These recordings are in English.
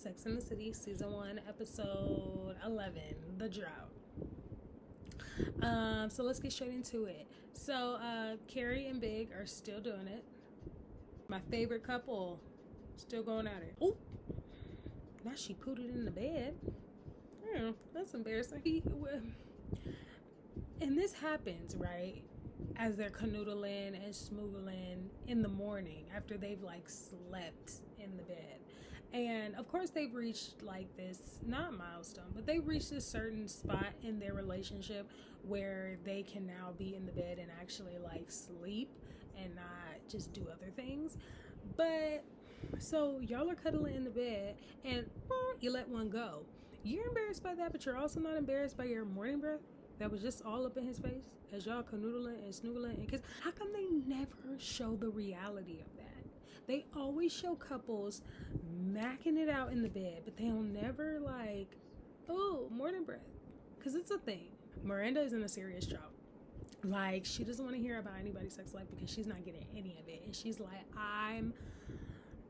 Sex and the City, Season 1, Episode 11, The Drought. So let's get straight into it. So Carrie and Big are still doing it. My favorite couple, still going at it. Oh, now she put it in the bed. That's embarrassing. And this happens, right, as they're canoodling and smoogling in the morning after they've like slept in the bed. And of course they've reached like this, not milestone, but they've reached a certain spot in their relationship where they can now be in the bed and actually like sleep and not just do other things. But so y'all are cuddling in the bed and you let one go. You're embarrassed by that, but you're also not embarrassed by your morning breath that was just all up in his face as y'all canoodling and snoogling. And because how come they never show the reality of that? They always show couples macking it out in the bed, but they'll never like, oh, morning breath, because it's a thing. Miranda is in a serious drought. Like, she doesn't want to hear about anybody's sex life because she's not getting any of it. And she's like, I'm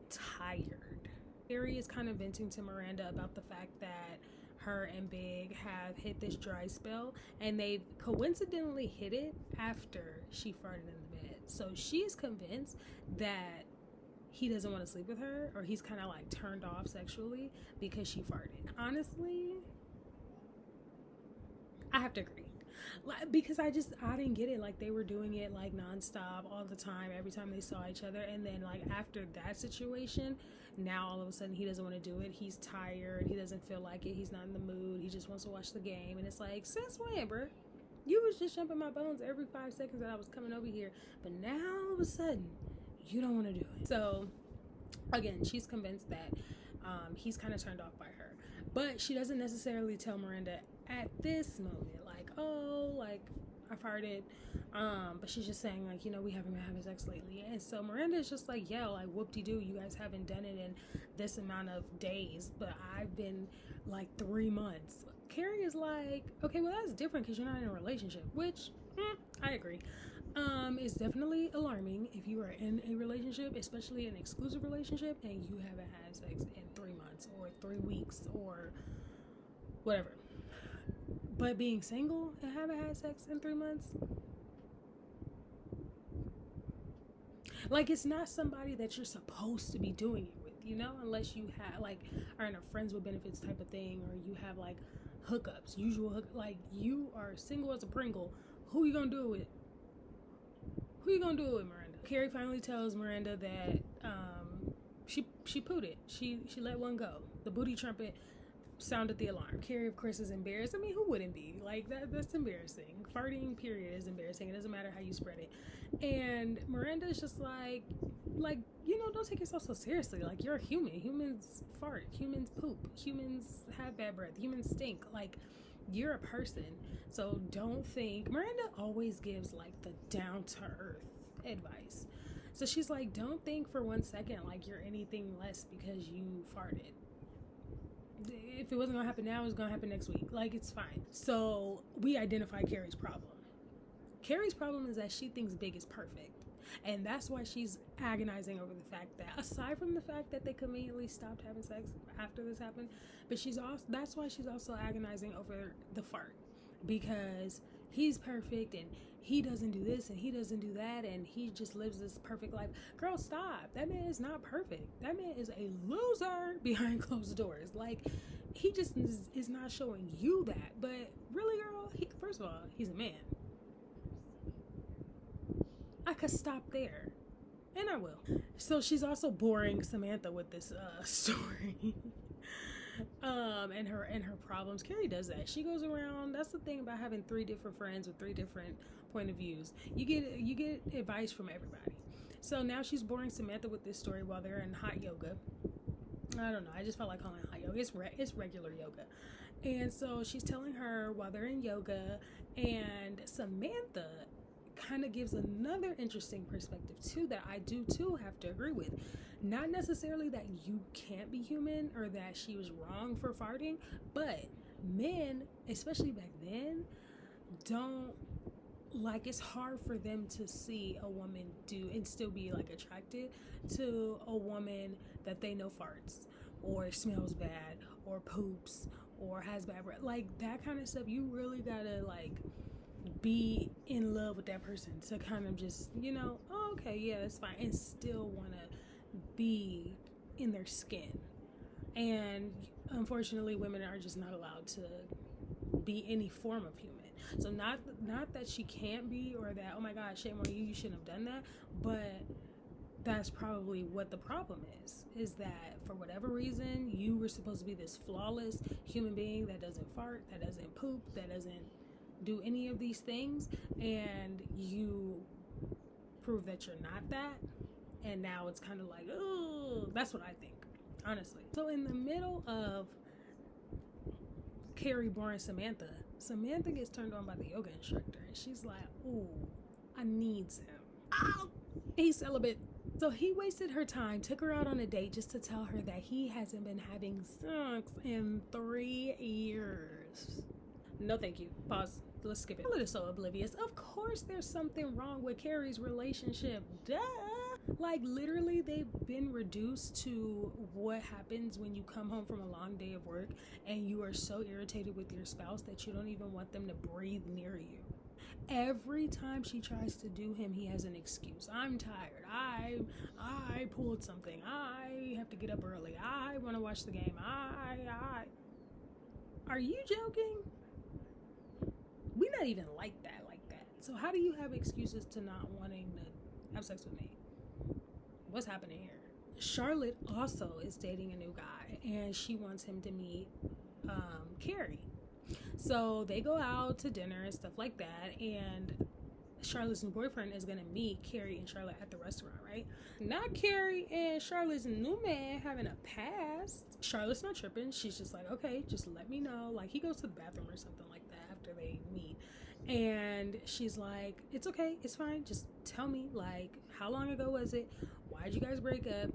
tired. Carrie is kind of venting to Miranda about the fact that her and Big have hit this dry spell, and they've coincidentally hit it after she farted in the bed. So she's convinced that he doesn't want to sleep with her, or he's kind of like turned off sexually because she farted. Honestly, I have to agree. Like, because I didn't get it. Like, they were doing it like nonstop all the time, every time they saw each other. And then like after that situation, now all of a sudden he doesn't want to do it. He's tired. He doesn't feel like it. He's not in the mood. He just wants to watch the game. And it's like, since when, bro? You was just jumping my bones every 5 seconds that I was coming over here. But now all of a sudden, you don't want to do it. So again, she's convinced that he's kind of turned off by her. But she doesn't necessarily tell Miranda at this moment, like, oh, like, I farted. But she's just saying, like, you know, we haven't been having sex lately. And so Miranda is just like, yeah, like, whoop-de-doo, you guys haven't done it in this amount of days, but I've been like 3 months. Carrie is like, okay, well, that's different because you're not in a relationship, which I agree. It's definitely alarming if you are in a relationship, especially an exclusive relationship, and you haven't had sex in 3 months or 3 weeks or whatever. But being single and haven't had sex in 3 months, like, it's not somebody that you're supposed to be doing it with, you know, unless you have like are in a friends with benefits type of thing, or you have like hookups, like you are single as a Pringle. Who you gonna do it with? Who you gonna do it with, Miranda? Carrie finally tells Miranda that she pooed it. She let one go. The booty trumpet sounded the alarm. Carrie, of course, is embarrassed. I mean, who wouldn't be? Like, that's embarrassing. Farting, period, is embarrassing. It doesn't matter how you spread it. And Miranda is just like, you know, don't take yourself so seriously. Like, you're a human. Humans fart. Humans poop. Humans have bad breath. Humans stink. Like, you're a person. So don't think. Miranda always gives like the down-to-earth advice. So she's like, don't think for 1 second like you're anything less because you farted. If it wasn't gonna happen now, it was gonna happen next week. Like, it's fine. So we identify Carrie's problem. Carrie's problem is that she thinks Big is perfect. And that's why she's agonizing over the fact that, aside from the fact that they conveniently stopped having sex after this happened, but that's why she's also agonizing over the fart, because he's perfect and he doesn't do this and he doesn't do that and he just lives this perfect life. Girl, stop. That man is not perfect. That man is a loser behind closed doors. Like, he just is not showing you that. But really, girl, first of all, he's a man. I could stop there, and I will. So she's also boring Samantha with this story. And her problems. Carrie does that. She goes around. That's the thing about having 3 different friends with 3 different point of views. You get advice from everybody. So now she's boring Samantha with this story while they're in hot yoga. I don't know. I just felt like calling it hot yoga. It's regular yoga. And so she's telling her while they're in yoga, and Samantha kind of gives another interesting perspective too that I do too have to agree with. Not necessarily that you can't be human or that she was wrong for farting, but men, especially back then, don't, like, it's hard for them to see a woman do and still be like attracted to a woman that they know farts. or smells bad or poops or has bad breath. Like that kind of stuff, you really gotta like be in love with that person to kind of just, oh, okay, yeah, that's fine, and still want to be in their skin. And unfortunately, women are just not allowed to be any form of human. So not that she can't be, or that, oh my god, shame on you, you shouldn't have done that, but that's probably what the problem is that for whatever reason you were supposed to be this flawless human being that doesn't fart, that doesn't poop, that doesn't do any of these things, and you prove that you're not that, and now it's kind of like, oh, that's what I think, honestly. So in the middle of Carrie boring Samantha gets turned on by the yoga instructor, and she's like, ooh, I needs him. Oh, he's celibate. So he wasted her time, took her out on a date just to tell her that he hasn't been having sex in 3 years. No, thank you. Pause. Let's skip it. Charlotte is so oblivious. Of course there's something wrong with Carrie's relationship. Duh. Like, literally, they've been reduced to what happens when you come home from a long day of work and you are so irritated with your spouse that you don't even want them to breathe near you. Every time she tries to do him, he has an excuse. I'm tired. I pulled something. I have to get up early. I want to watch the game. Are you joking? We not even like that. So how do you have excuses to not wanting to have sex with me? What's happening here? Charlotte also is dating a new guy, and she wants him to meet Carrie. So they go out to dinner and stuff like that, and Charlotte's new boyfriend is going to meet Carrie and Charlotte at the restaurant, right? Not Carrie and Charlotte's new man having a past. Charlotte's not tripping. She's just like, okay, just let me know. Like, he goes to the bathroom or something like that after they meet. And she's like, it's okay, it's fine. Just tell me, like, how long ago was it? Why'd you guys break up?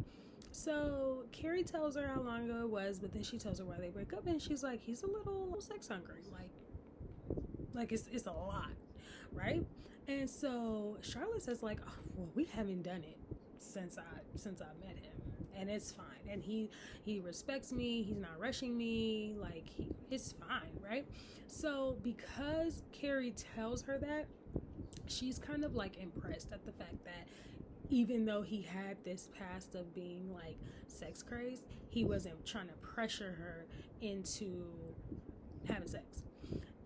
So Carrie tells her how long ago it was, but then she tells her why they break up, and she's like, he's a little sex hungry. Like it's a lot, right? And so Charlotte says like, oh, well, we haven't done it since I met him, and it's fine. And he respects me. He's not rushing me. Like, it's fine, right? So because Carrie tells her that, she's kind of like impressed at the fact that even though he had this past of being like sex crazed, he wasn't trying to pressure her into having sex.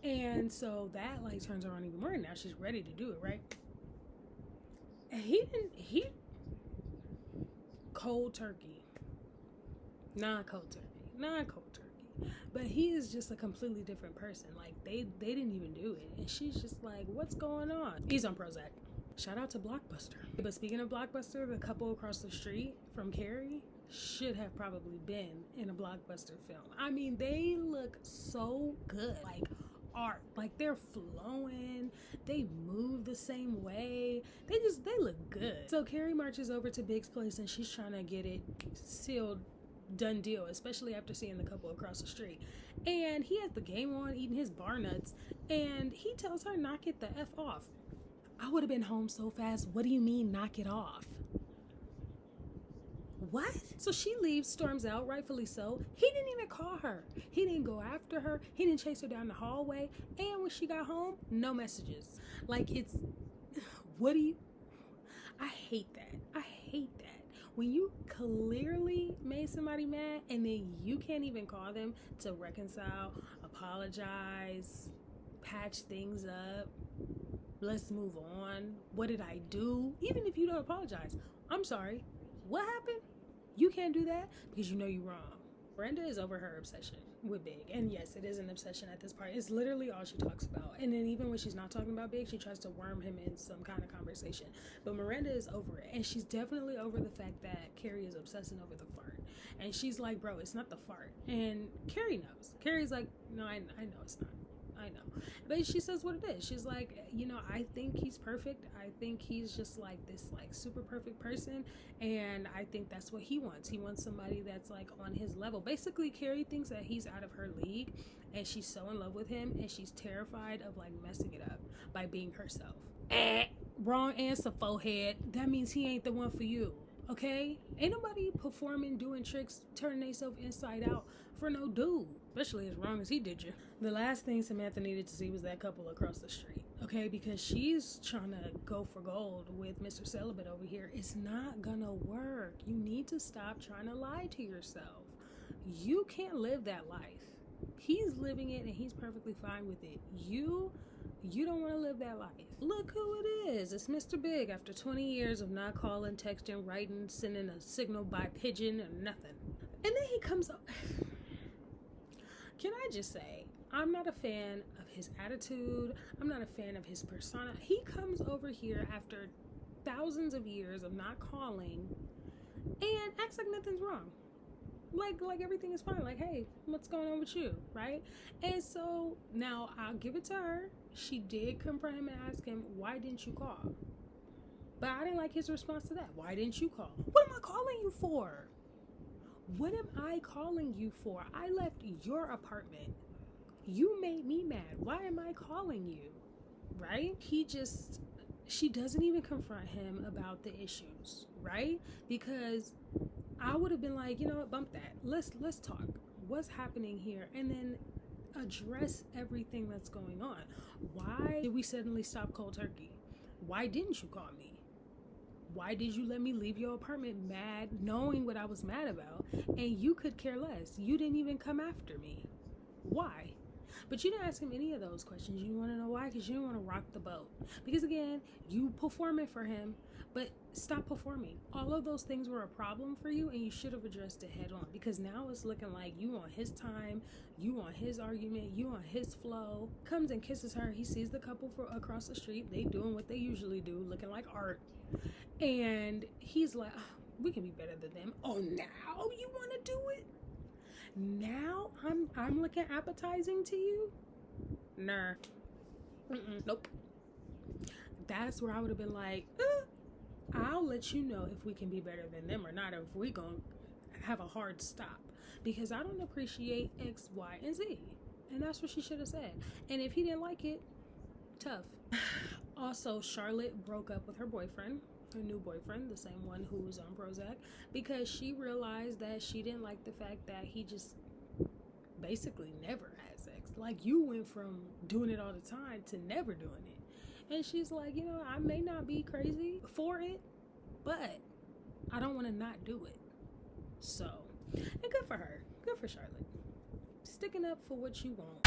And so that like turns her on even more. Now she's ready to do it, right? And he cold turkey. Not cold turkey. But he is just a completely different person. Like they didn't even do it. And she's just like, what's going on? He's on Prozac. Shout out to Blockbuster. But speaking of Blockbuster, the couple across the street from Carrie should have probably been in a Blockbuster film. I mean, they look so good. Like art. Like they're flowing. They move the same way. They look good. So Carrie marches over to Big's place and she's trying to get it sealed, done deal, especially after seeing the couple across the street. And he has the game on, eating his bar nuts, and he tells her, knock it the F off. I would have been home so fast. What do you mean, knock it off? What? So she leaves, storms out, rightfully so. He didn't even call her. He didn't go after her. He didn't chase her down the hallway. And when she got home, no messages. Like, it's, I hate that. I hate that. When you clearly made somebody mad and then you can't even call them to reconcile, apologize, patch things up, let's move on. What did I do? Even if you don't apologize, I'm sorry. What happened? You can't do that because you know you're wrong. Brenda is over her obsession with Big. And yes, it is an obsession at this part. It's literally all she talks about. And then even when she's not talking about Big, she tries to worm him in some kind of conversation. But Miranda is over it. And she's definitely over the fact that Carrie is obsessing over the fart. And she's like, bro, it's not the fart. And Carrie knows. Carrie's like, no, I know it's not. I know. But she says what it is. She's like, I think he's perfect. I think he's just like this like super perfect person, and I think that's what he wants. He wants somebody that's like on his level. Basically, Carrie thinks that he's out of her league, and she's so in love with him, and she's terrified of like messing it up by being herself. Wrong answer, forehead. That means he ain't the one for you. Okay? Ain't nobody performing, doing tricks, turning themselves inside out for no dude, especially as wrong as he did you. The last thing Samantha needed to see was that couple across the street, okay? Because she's trying to go for gold with Mr. Celibate over here. It's not gonna work. You need to stop trying to lie to yourself. You can't live that life. He's living it and he's perfectly fine with it. You don't want to live that life. Look who it is. It's Mr. Big after 20 years of not calling, texting, writing, sending a signal by pigeon or nothing. And then he comes up. Can I just say, I'm not a fan of his attitude. I'm not a fan of his persona. He comes over here after thousands of years of not calling and acts like nothing's wrong. Like everything is fine. Like, hey, what's going on with you, right? And so now I'll give it to her. She did confront him and ask him, why didn't you call? But I didn't like his response to that. Why didn't you call? What am I calling you for? What am I calling you for? I left your apartment. You made me mad. Why am I calling you? Right? She doesn't even confront him about the issues, right? Because I would have been like, you know what, bump that. Let's talk. What's happening here? And then address everything that's going on. Why did we suddenly stop cold turkey? Why didn't you call me? Why did you let me leave your apartment mad, knowing what I was mad about? And you could care less. You didn't even come after me. Why? But you didn't ask him any of those questions. You want to know why? Because you didn't want to rock the boat. Because again, you performing for him, but stop performing. All of those things were a problem for you, and you should have addressed it head on. Because now it's looking like you on his time, you on his argument, you on his flow. Comes and kisses her. He sees the couple across the street. They doing what they usually do, looking like art. And he's like, oh, we can be better than them. Oh, now you want to do it? Now I'm looking appetizing to you? Nah. Nope. That's where I would have been like, I'll let you know if we can be better than them or not, or if we gonna have a hard stop. Because I don't appreciate X, Y, and Z. And that's what she should have said. And if he didn't like it, tough. Also, Charlotte broke up with her boyfriend, her new boyfriend, the same one who was on Prozac, because she realized that she didn't like the fact that he just basically never had sex. Like, you went from doing it all the time to never doing it. And she's like, you know, I may not be crazy for it, but I don't want to not do it. So, and good for her. Good for Charlotte. Sticking up for what you want